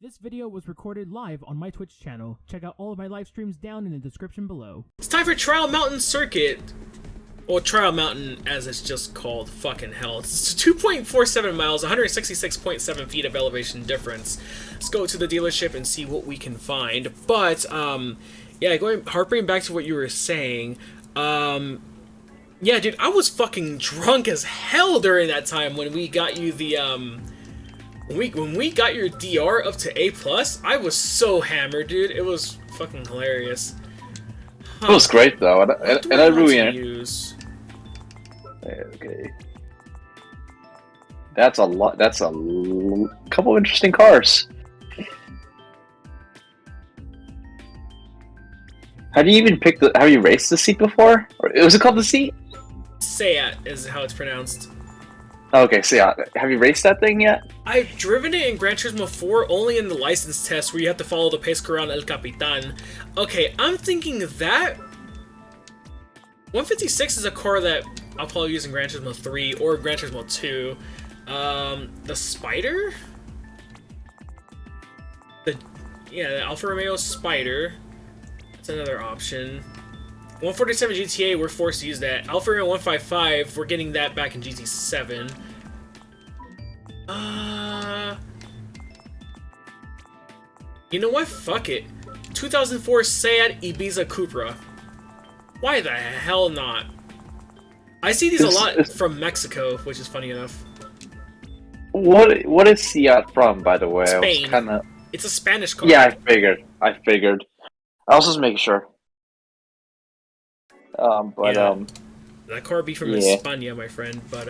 This video was recorded live on my Twitch channel. Check out all of my live streams down in the description below. It's time for Trial Mountain Circuit. Or Trial Mountain, as it's just called. Fucking hell. It's 2.47 miles, 166.7 feet of elevation difference. Let's go to the dealership and see what we can find. But, yeah, harping back to what you were saying, yeah, dude, I was fucking drunk as hell during that time when we got you the, when we got your DR up to A+, I was so hammered, dude. It was fucking hilarious. Huh. It was great, though, and I really use. Okay. That's a lot. That's a couple interesting cars. How do you even pick the? Have you raced the seat before? Or was it called the seat? Seat is how it's pronounced. Okay, so yeah, have you raced that thing yet? I've driven it in Gran Turismo 4 only in the license test where you have to follow the pace around El Capitan. Okay, I'm thinking that 156 is a car that I'll probably use in Gran Turismo 3 or Gran Turismo 2. The Spider? The Alfa Romeo Spider. That's another option. 147 GTA, we're forced to use that. Alfa Romeo 155, we're getting that back in GT7. You know what? Fuck it. 2004 Seat Ibiza Cupra. Why the hell not? I see these a lot from Mexico, which is funny enough. What is Seat from, by the way? Spain. It's a Spanish car. Yeah, I figured. I was just making sure. That car be from España, my friend. But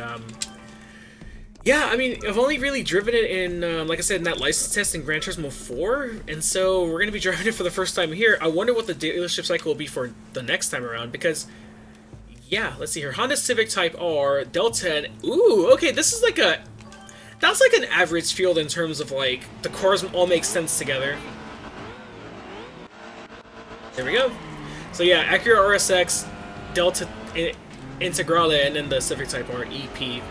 yeah, I mean, I've only really driven it in, like I said, in that license test in Gran Turismo 4, and so we're gonna be driving it for the first time here. I wonder what the dealership cycle will be for the next time around, because, yeah, let's see here. Honda Civic Type R, Delta, and ooh, okay, this is like that's like an average field in terms of like the cars all make sense together. There we go. So yeah, Acura RSX, Delta Integrale, and then the Civic Type R EP.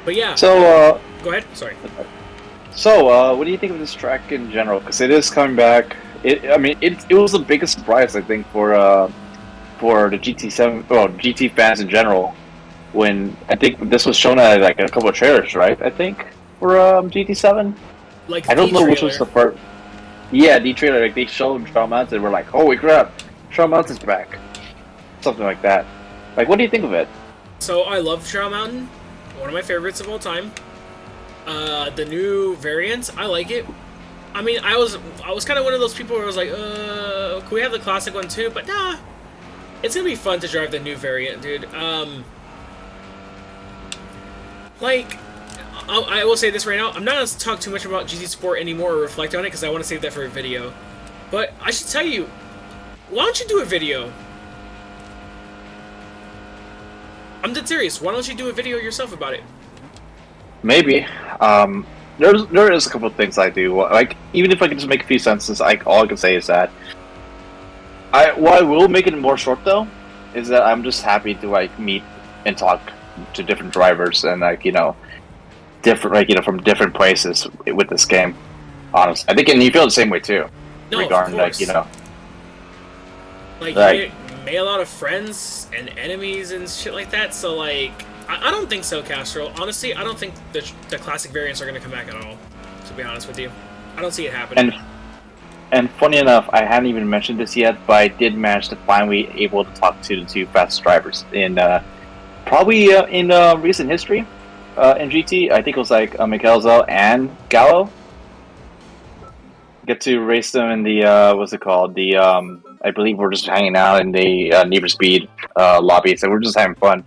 But yeah. So go ahead. Sorry. So what do you think of this track in general? Because it is coming back. I mean, it was the biggest surprise, I think, for the GT7, well, GT fans in general. When I think this was shown at like a couple of trailers, right? I think for GT7. Like I don't know which was the first. Yeah, the trailer, like they showed Trial Mountain, we're like, holy crap, Trial Mountain's back. Something like that. Like, what do you think of it? So, I love Trial Mountain. One of my favorites of all time. The new variants, I like it. I mean, I was kind of one of those people where I was like, can we have the classic one too? But nah, it's gonna be fun to drive the new variant, dude. Like, I will say this right now, I'm not going to talk too much about GT Sport anymore or reflect on it because I want to save that for a video. But I should tell you, why don't you do a video? I'm dead serious, why don't you do a video yourself about it? Maybe. There is a couple of things I do. Like, even if I can just make a few sentences, all I can say is that what I will make it more short though, is that I'm just happy to like meet and talk to different drivers and like, you know, different, like, you know, from different places with this game. Honestly, I think, and you feel the same way too. No, regarding, of course. like, you know, like you made a lot of friends and enemies and shit like that. So like, I don't think so, Castro. Honestly, I don't think the classic variants are gonna come back at all. To be honest with you, I don't see it happening. And funny enough, I hadn't even mentioned this yet, but I did manage to finally able to talk to the two fastest drivers in probably in recent history. In GT, I think it was like Michelzo and Gallo. Get to race them in the what's it called? The I believe we're just hanging out in the Need for Speed lobby, so we're just having fun,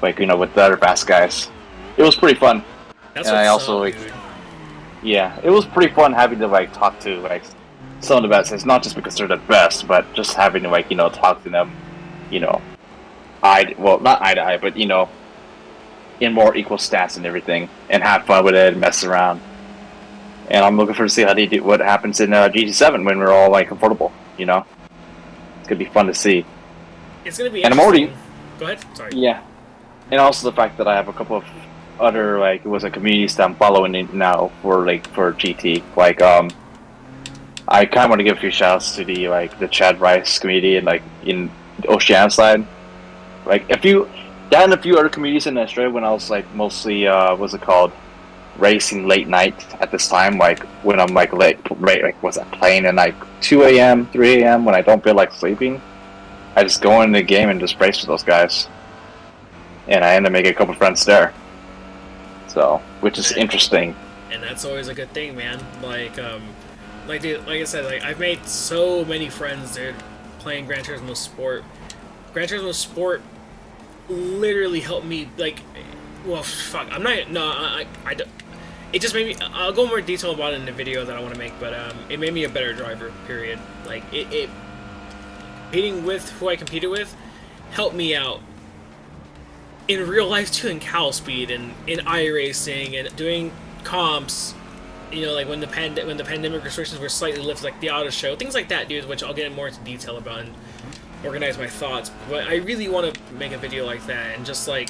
like, you know, with the other fast guys. It was pretty fun. That's and I also like, yeah, it was pretty fun having to like talk to like some of the best. It's not just because they're the best, but just having to like, you know, talk to them, you know, not eye to eye, but, you know, in more equal stats and everything, and have fun with it and mess around. And I'm looking forward to see how they do what happens in GT7 when we're all like comfortable. You know, it's gonna be fun to see. It's gonna be. And I'm already. Go ahead. Sorry. Yeah, and also the fact that I have a couple of other like it was a communities that I'm following it now for GT. Like I kind of want to give a few shouts to the Chad Rice community and like in Oceanside. Like a few other communities in Australia when I was like mostly what's it called, racing late night at this time. Like when I'm like late, like was that playing at like 2 a.m., 3 a.m. when I don't feel like sleeping. I just go in the game and just race with those guys, and I end up making a couple friends there. So, which is interesting. And that's always a good thing, man. Dude, like I said, like I've made so many friends, dude, playing Gran Turismo Sport. Gran Turismo Sport literally helped me, like, well, fuck, I'm not, no, I don't, it just made me, I'll go more detail about it in the video that I want to make, but it made me a better driver, period. Like, it competing with who I competed with helped me out in real life too, in Cal Speed and in iRacing and doing comps, you know, like when the pandemic restrictions were slightly lifted, like the auto show, things like that, dude, which I'll get more into detail about and organize my thoughts. But I really want to make a video like that and just like,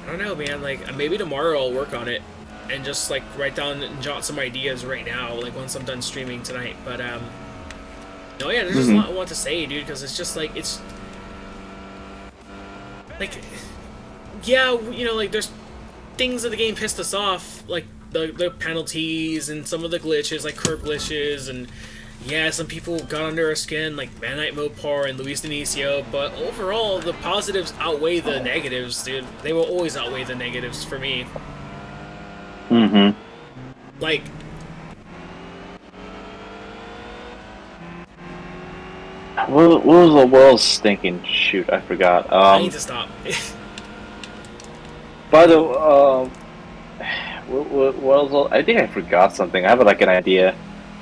I don't know, man, like maybe tomorrow I'll work on it and just like write down and jot some ideas right now, like once I'm done streaming tonight. But no, yeah, there's just a lot I want to say, dude, because it's just like, it's like, yeah, you know, like there's things in the game pissed us off, like the penalties and some of the glitches, like curb glitches, and yeah, some people got under our skin, like Manite Mopar and Luis Dinicio, but overall, the positives outweigh the negatives, dude. They will always outweigh the negatives for me. Like, what was the world's thinking? Shoot, I forgot. I need to stop. By the I think I forgot something. I have like an idea,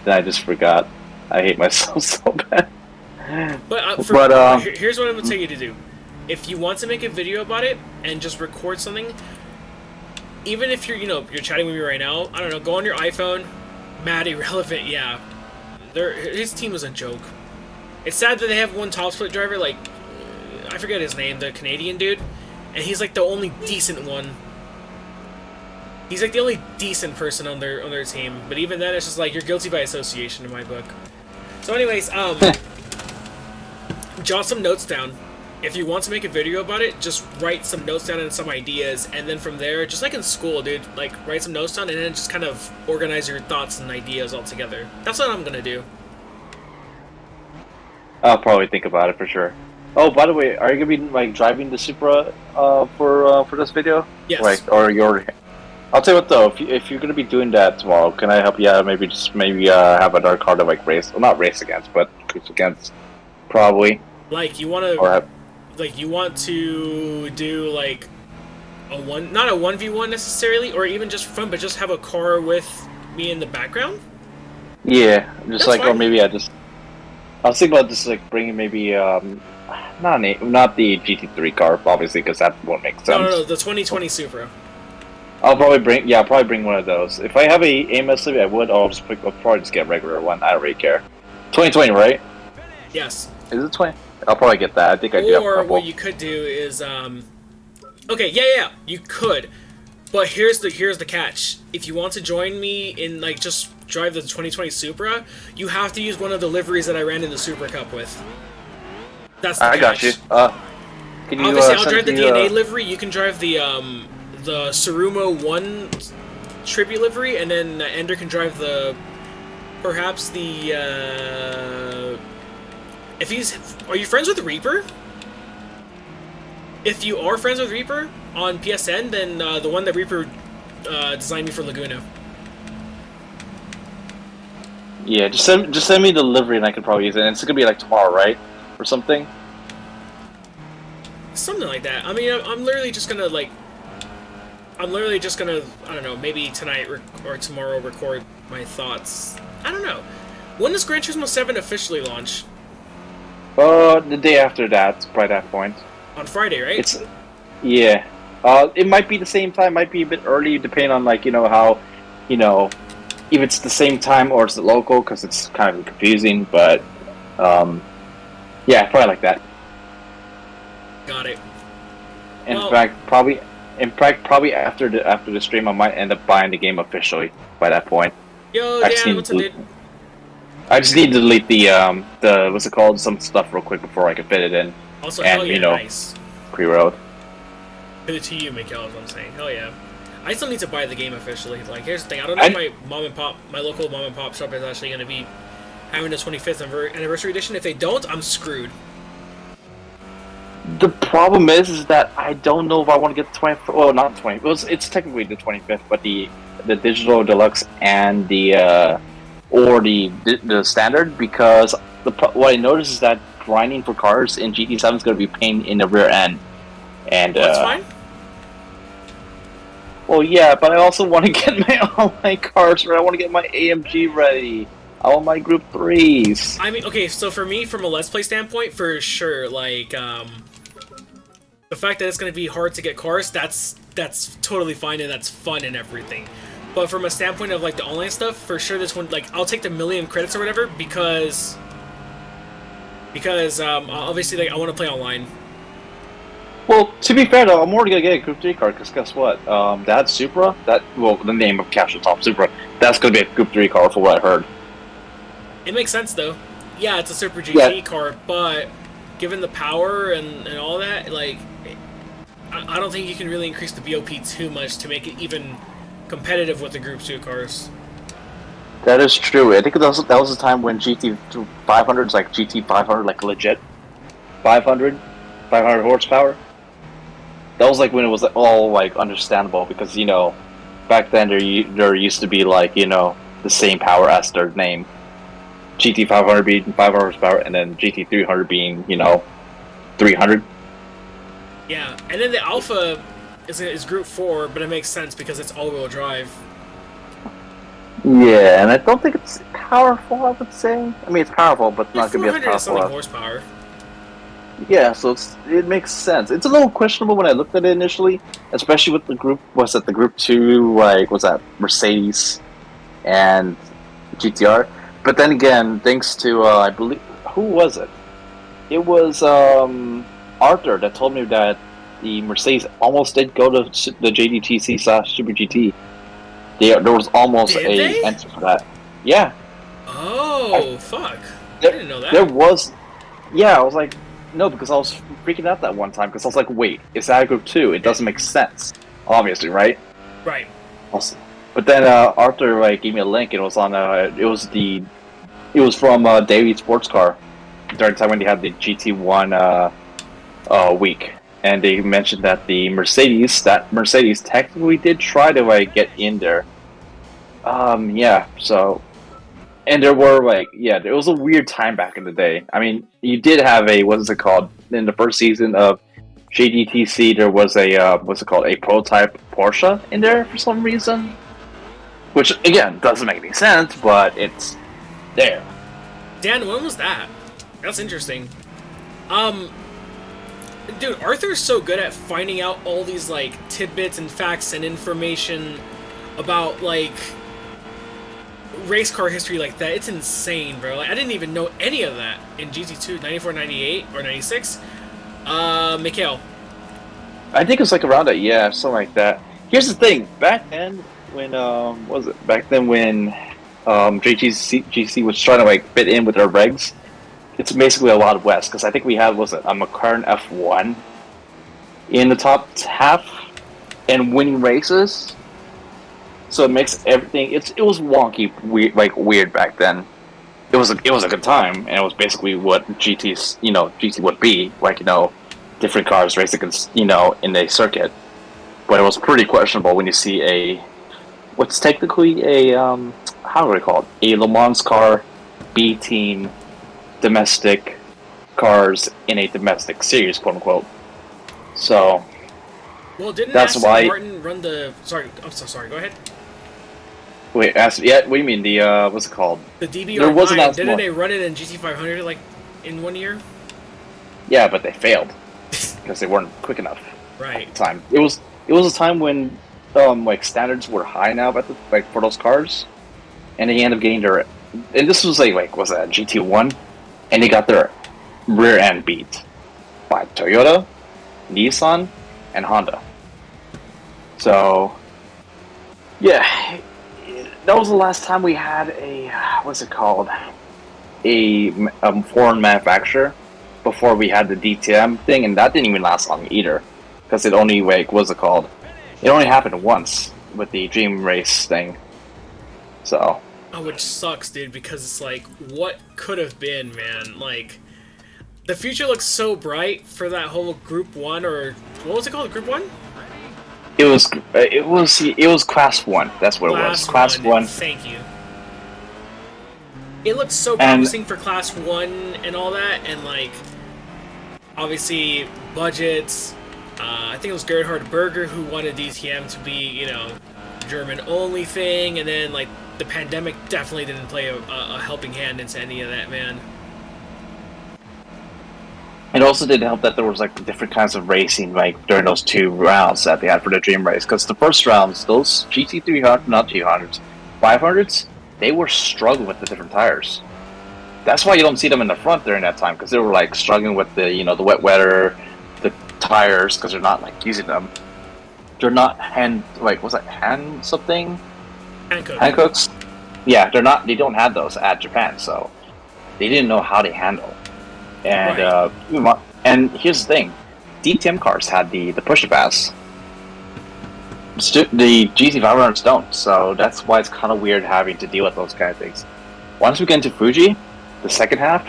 then I just forgot. I hate myself so bad. But here's what I'm gonna tell you to do. If you want to make a video about it and just record something, even if you're, you know, you're chatting with me right now, I don't know, go on your iPhone, Mad Irrelevant, yeah. His team was a joke. It's sad that they have one top split driver, like, I forget his name, the Canadian dude, and he's like the only decent one. He's like the only decent person on their team, but even then, it's just like you're guilty by association in my book. So, anyways, jot some notes down. If you want to make a video about it, just write some notes down and some ideas, and then from there, just like in school, dude, like write some notes down and then just kind of organize your thoughts and ideas all together. That's what I'm gonna do. I'll probably think about it for sure. Oh, by the way, are you gonna be like driving the Supra for this video? Yes. Like, or you're. I'll tell you what though, if you're gonna be doing that tomorrow, can I help you out? Maybe have another car to like race, well, not race against, but race against, probably. Like you want to, like you want to do like not a 1v1 necessarily, or even just fun, but just have a car with me in the background. Yeah, just That's like, fine. or maybe I was thinking about just like bringing maybe not the GT3 car, obviously, because that won't make sense. No, the 2020 Supra. I'll probably bring one of those. If I have a AMS Livy, I would. Or I'll probably just get a regular one. I don't really care. 2020, right? Yes. Is it 20? I'll probably get that. I think I do have a Or couple. what you could do is, okay, yeah, you could, but here's the catch. If you want to join me in like just drive the 2020 Supra, you have to use one of the liveries that I ran in the Super Cup with. That's the I got catch. you. Can you? Obviously, I'll drive the DNA livery. You can drive the Sarumo 1 tribute livery, and then Ender can drive perhaps the. Are you friends with Reaper? If you are friends with Reaper on PSN, then the one that Reaper designed me for Laguna. Yeah, just send me the livery, and I can probably use it. And it's gonna be like tomorrow, right, or something. Something like that. I mean, I'm literally just gonna I don't know, maybe tonight or tomorrow record my thoughts. I don't know. When does Gran Turismo 7 officially launch? The day after that, by that point. On Friday, right? Yeah. It might be the same time, might be a bit early, depending on like, how, if it's the same time or it's local, because it's kind of confusing, but, yeah, probably like that. Got it. In fact, probably In fact, probably after the stream, I might end up buying the game officially by that point. Yo, Dan, what's up, dude? I just need to delete the what's it called, some stuff real quick before I can fit it in. Also, and, hell yeah, you know, nice. Pre-road. Good to you, Mikhail, is what I'm saying. Hell yeah. I still need to buy the game officially. Like, here's the thing. I don't know if my local mom and pop shop is actually going to be having the 25th anniversary edition. If they don't, I'm screwed. The problem is that I don't know if I want to get the 25th. Well, not the 25th. It's technically the 25th, but the digital deluxe and the standard, because what I noticed is that grinding for cars in GT7 is going to be a pain in the rear end. And that's fine. Well, yeah, but I also want to get my online cars ready. I want to get my AMG ready. I want my Group 3s. I mean, okay, so for me, from a Let's Play standpoint, for sure, like, the fact that it's going to be hard to get cars, that's totally fine, and that's fun and everything. But from a standpoint of, like, the online stuff, for sure this one, like, I'll take the million credits or whatever, because obviously, like, I want to play online. Well, to be fair though, I'm already gonna get a Group 3 car, because guess what? That Supra, the name of Casual Top Supra, that's gonna be a Group 3 car for what I heard. It makes sense though. Yeah, it's a Super GT car, but given the power and all that, like, I don't think you can really increase the BOP too much to make it even competitive with the Group 2 cars. That is true. I think that was the time when GT 500s, like GT 500, like legit 500 horsepower. That was like when it was all like understandable, because, you know, back then there used to be, like, you know, the same power as their name. GT 500 being 500 horsepower, and then GT 300 being, you know, 300. Yeah, and then the Alpha is Group 4, but it makes sense because it's all-wheel drive. Yeah, and I don't think it's powerful, I would say. I mean, it's powerful, but not going to be as powerful. 400 horsepower. Yeah, so it makes sense. It's a little questionable when I looked at it initially, especially with the group. Was it the Group 2? Like, was that Mercedes and GTR? But then again, thanks to I believe, who was it? It was Arthur that told me that the Mercedes almost did go to the JDTC / Super GT. There was almost a answer for that. Yeah. Oh, fuck! I didn't know that. There was. Yeah, I was like, no, because I was freaking out that one time, because I was like, wait, is that a Group 2? It doesn't make sense, obviously, right? Right. Also, but then Arthur gave me a link, and it was on it was from Daily Sports Car during the time when they had the GT1 week, and they mentioned that the Mercedes technically did try to get in there. Yeah, so. And there were there was a weird time back in the day. I mean, you did have what is it called? In the first season of JDTC, there was a what's it called? A prototype Porsche in there for some reason, which again doesn't make any sense, but it's there. Dan, when was that? That's interesting. Dude, Arthur's so good at finding out all these tidbits and facts and information about race car history like that. It's insane, bro. I didn't even know any of that in GT2, 94, 98, or 96. Mikhail. I think it's around that, yeah, something like that. Here's the thing, back then when JGC was trying to fit in with their regs, it's basically a lot of West, because I think we had a McLaren F1 in the top half and winning races. So it makes everything. It was wonky, weird back then. It was a good time, and it was basically what GT would be, different cars racing against, in a circuit. But it was pretty questionable when you see what's technically how do I call it? A Le Mans car, B team, domestic cars in a domestic series, quote unquote. So. Well, didn't that's Aston why Martin run the? Sorry, I'm so sorry. Go ahead. Wait, what do you mean? The what's it called? The DBR9. There wasn't didn't they run it in GT500 in 1 year? Yeah, but they failed because they weren't quick enough. Right. At the time. It was a time when standards were high now for those cars, and they ended up getting their. And this was was that GT1, and they got their rear end beat by Toyota, Nissan, and Honda. So, yeah, that was the last time we had a, what's it called? A foreign manufacturer before we had the DTM thing, and that didn't even last long either. Because it only, like, what's it called? It only happened once with the Dream Race thing. So. Oh, which sucks, dude, because it's like, what could have been, man? Like, the future looks so bright for that whole Group 1, or what was it called, Group 1? It was Class 1, that's what it was. Class 1. Thank you. It looked so promising for Class 1 and all that, and like, obviously, budgets. I think it was Gerhard Berger who wanted DTM to be, you know, German-only thing, and then, like, the pandemic definitely didn't play a helping hand into any of that, man. It also did help that there was, like, different kinds of racing, like, during those 2 rounds that they had for the Dream Race, because the first rounds, those GT300, not 200s, 500s, they were struggling with the different tires. That's why you don't see them in the front during that time, because they were, like, struggling with the, you know, the wet weather, the tires, because they're not, like, using them. They're not hand something? Handcooks? Yeah, they don't have those at Japan, so they didn't know how to handle. And, right. And here's the thing, DTM cars had the push-a-pass. The GT500s don't, so that's why it's kind of weird having to deal with those kind of things. Once we get into Fuji, the second half,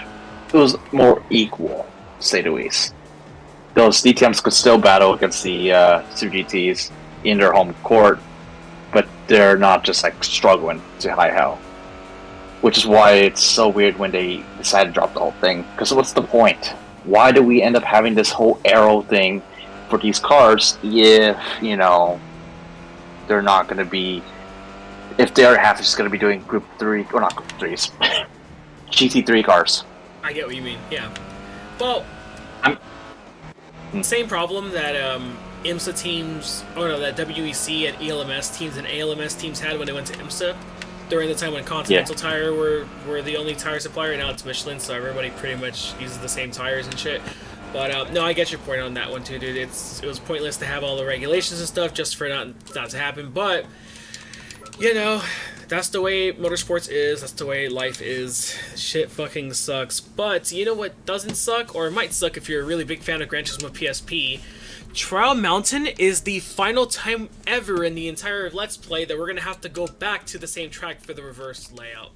it was more equal, to say the least. Those DTMs could still battle against the Super GTs in their home court, but they're not just like struggling to high hell. Which is why it's so weird when they decide to drop the whole thing. Because what's the point? Why do we end up having this whole aero thing for these cars if, you know, they're not going to be... If the other half is going to be doing Group 3... Or not Group 3s. GT3 cars. I get what you mean, yeah. Well... Same problem that IMSA teams... Oh no, that WEC and ELMS teams and ALMS teams had when they went to IMSA. During the time when Continental Tire were the only tire supplier, now it's Michelin, so everybody pretty much uses the same tires and shit. But no, I get your point on that one too, dude. It was pointless to have all the regulations and stuff just for not to happen. But you know, that's the way motorsports is. That's the way life is. Shit fucking sucks. But you know what doesn't suck, or it might suck if you're a really big fan of Gran Turismo PSP. Trial Mountain is the final time ever in the entire Let's Play that we're going to have to go back to the same track for the reverse layout.